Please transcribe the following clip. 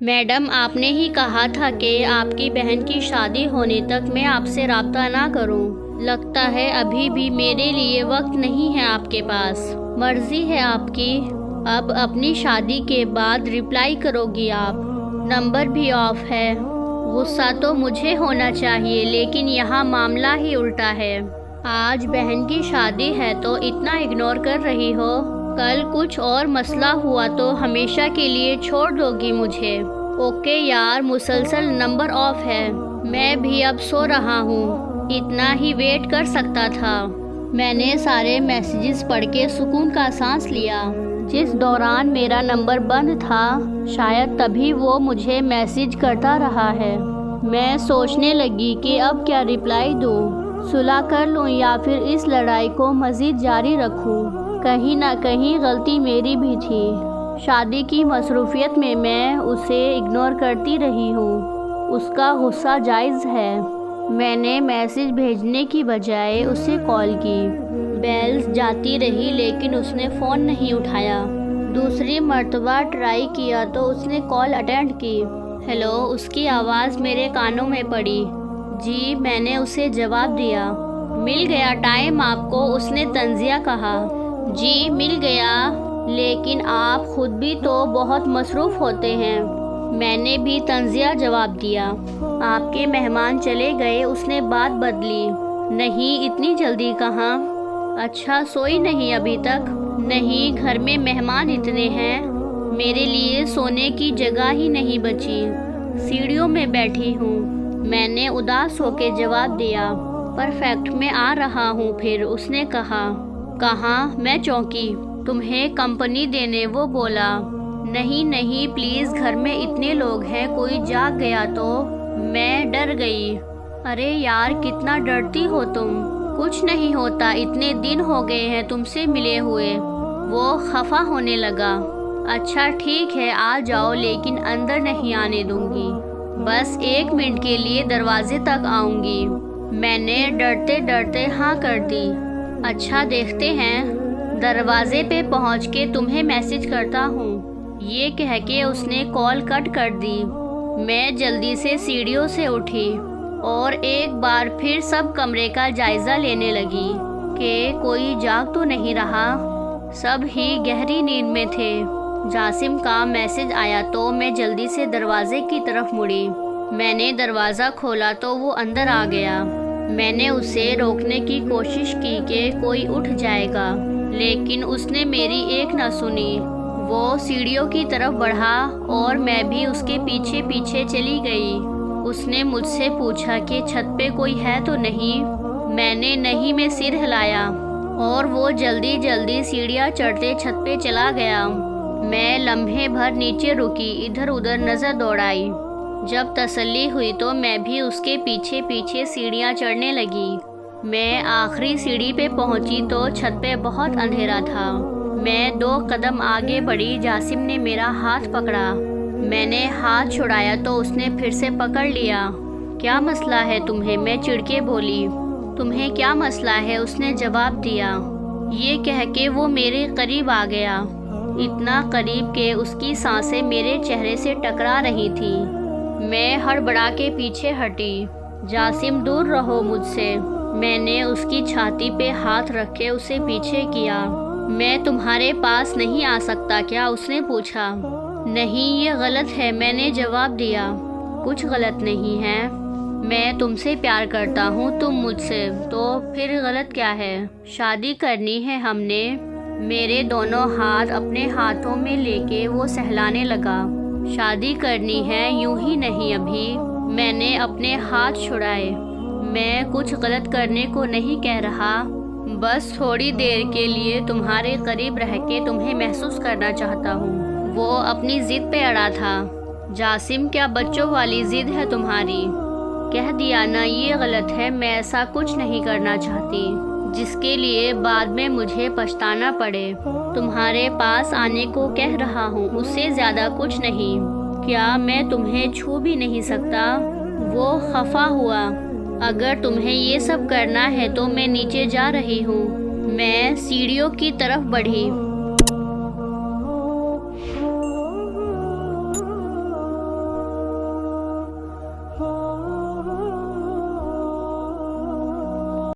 Madam آپ نے ہی کہا تھا کہ آپ کی بہن کی شادی ہونے تک میں آپ سے رابطہ نہ کروں۔ لگتا ہے ابھی بھی میرے لیے وقت نہیں ہے آپ کے پاس۔ مرضی ہے آپ کی، اب اپنی شادی کے بعد رپلائی کرو گی آپ۔ نمبر بھی آف ہے۔ غصہ تو مجھے ہونا چاہیے لیکن یہاں معاملہ ہی الٹا ہے۔ آج بہن کی شادی ہے تو اتنا اگنور کر رہی ہو، کل کچھ اور مسئلہ ہوا تو ہمیشہ کے لیے چھوڑ دو گی مجھے۔ اوکے یار، مسلسل نمبر آف ہے، میں بھی اب سو رہا ہوں، اتنا ہی ویٹ کر سکتا تھا۔ میں نے سارے میسیجز پڑھ کے سکون کا سانس لیا۔ جس دوران میرا نمبر بند تھا شاید تبھی وہ مجھے میسیج کرتا رہا ہے۔ میں سوچنے لگی کہ اب کیا رپلائی دوں، صلح کر لوں یا پھر اس لڑائی کو مزید جاری رکھوں۔ کہیں نہ کہیں غلطی میری بھی تھی۔ شادی کی مصروفیت میں اسے اگنور کرتی رہی ہوں۔ اس کا غصہ جائز ہے۔ میں نے میسیج بھیجنے کی بجائے اسے کال کی۔ بیلز جاتی رہی لیکن اس نے فون نہیں اٹھایا۔ دوسری مرتبہ ٹرائی کیا تو اس نے کال اٹینڈ کی۔ ہیلو، اس کی آواز میرے کانوں میں پڑی۔ جی، میں نے اسے جواب دیا۔ مل گیا ٹائم آپ کو؟ اس نے طنزیہ کہا۔ جی مل گیا، لیکن آپ خود بھی تو بہت مصروف ہوتے ہیں، میں نے بھی طنزیہ جواب دیا۔ آپ کے مہمان چلے گئے؟ اس نے بات بدلی۔ نہیں، اتنی جلدی کہاں؟ اچھا، سوئی نہیں ابھی تک؟ نہیں، گھر میں مہمان اتنے ہیں، میرے لیے سونے کی جگہ ہی نہیں بچی، سیڑھیوں میں بیٹھی ہوں، میں نے اداس ہو کے جواب دیا۔ پرفیکٹ، میں آ رہا ہوں پھر، اس نے کہا۔ کہاں؟ میں چونکی، تمہیں کمپنی دینے، وہ بولا۔ نہیں پلیز، گھر میں اتنے لوگ ہیں، کوئی جاگ گیا تو۔ میں ڈر گئی۔ ارے یار، کتنا ڈرتی ہو تم؟ کچھ نہیں ہوتا، اتنے دن ہو گئے ہیں تم سے ملے ہوئے۔ وہ خفا ہونے لگا۔ اچھا ٹھیک ہے، آ جاؤ لیکن اندر نہیں آنے دوں گی، بس 1 منٹ کے لیے دروازے تک آؤں گی۔ میں نے ڈرتے ڈرتے ہاں کر دی۔ اچھا دیکھتے ہیں، دروازے پہ پہنچ کے تمہیں میسج کرتا ہوں، یہ کہہ کے اس نے کال کٹ کر دی۔ میں جلدی سے سیڑھیوں سے اٹھی اور ایک بار پھر سب کمرے کا جائزہ لینے لگی کہ کوئی جاگ تو نہیں رہا۔ سب ہی گہری نیند میں تھے۔ جاسم کا میسج آیا تو میں جلدی سے دروازے کی طرف مڑی۔ میں نے دروازہ کھولا تو وہ اندر آ گیا۔ میں نے اسے روکنے کی کوشش کی کہ کوئی اٹھ جائے گا، لیکن اس نے میری ایک نہ سنی۔ وہ سیڑھیوں کی طرف بڑھا اور میں بھی اس کے پیچھے پیچھے چلی گئی۔ اس نے مجھ سے پوچھا کہ چھت پہ کوئی ہے تو نہیں؟ میں نے نہیں میں سر ہلایا اور وہ جلدی جلدی سیڑھیاں چڑھتے چھت پہ چلا گیا۔ میں لمحے بھر نیچے رکی، ادھر ادھر نظر دوڑائی۔ جب تسلی ہوئی تو میں بھی اس کے پیچھے پیچھے سیڑھیاں چڑھنے لگی۔ میں آخری سیڑھی پہ پہنچی تو چھت پہ بہت اندھیرا تھا۔ میں 2 قدم آگے بڑھی، جاسم نے میرا ہاتھ پکڑا۔ میں نے ہاتھ چھڑایا تو اس نے پھر سے پکڑ لیا۔ کیا مسئلہ ہے تمہیں؟ میں چڑ کے بولی۔ تمہیں کیا مسئلہ ہے؟ اس نے جواب دیا۔ یہ کہہ کے وہ میرے قریب آ گیا، اتنا قریب کہ اس کی سانسیں میرے چہرے سے ٹکرا رہی تھیں۔ میں ہڑبڑا کے پیچھے ہٹی۔ جاسم، دور رہو مجھ سے۔ میں نے اس کی چھاتی پہ ہاتھ رکھ کے اسے پیچھے کیا۔ میں تمہارے پاس نہیں آ سکتا کیا؟ اس نے پوچھا۔ نہیں، یہ غلط ہے، میں نے جواب دیا۔ کچھ غلط نہیں ہے، میں تم سے پیار کرتا ہوں، تم مجھ سے، تو پھر غلط کیا ہے؟ شادی کرنی ہے ہم نے۔ میرے دونوں ہاتھ اپنے ہاتھوں میں لے کے وہ سہلانے لگا۔ شادی کرنی ہے، یوں ہی نہیں ابھی۔ میں نے اپنے ہاتھ چھڑائے۔ میں کچھ غلط کرنے کو نہیں کہہ رہا، بس تھوڑی دیر کے لیے تمہارے قریب رہ کے تمہیں محسوس کرنا چاہتا ہوں۔ وہ اپنی ضد پہ اڑا تھا۔ جاسم، کیا بچوں والی ضد ہے تمہاری؟ کہہ دیا نا، یہ غلط ہے، میں ایسا کچھ نہیں کرنا چاہتی جس کے لیے بعد میں مجھے پچھتانا پڑے۔ تمہارے پاس آنے کو کہہ رہا ہوں، اس سے زیادہ کچھ نہیں۔ کیا میں تمہیں چھو بھی نہیں سکتا؟ وہ خفا ہوا۔ اگر تمہیں یہ سب کرنا ہے تو میں نیچے جا رہی ہوں۔ میں سیڑھیوں کی طرف بڑھی۔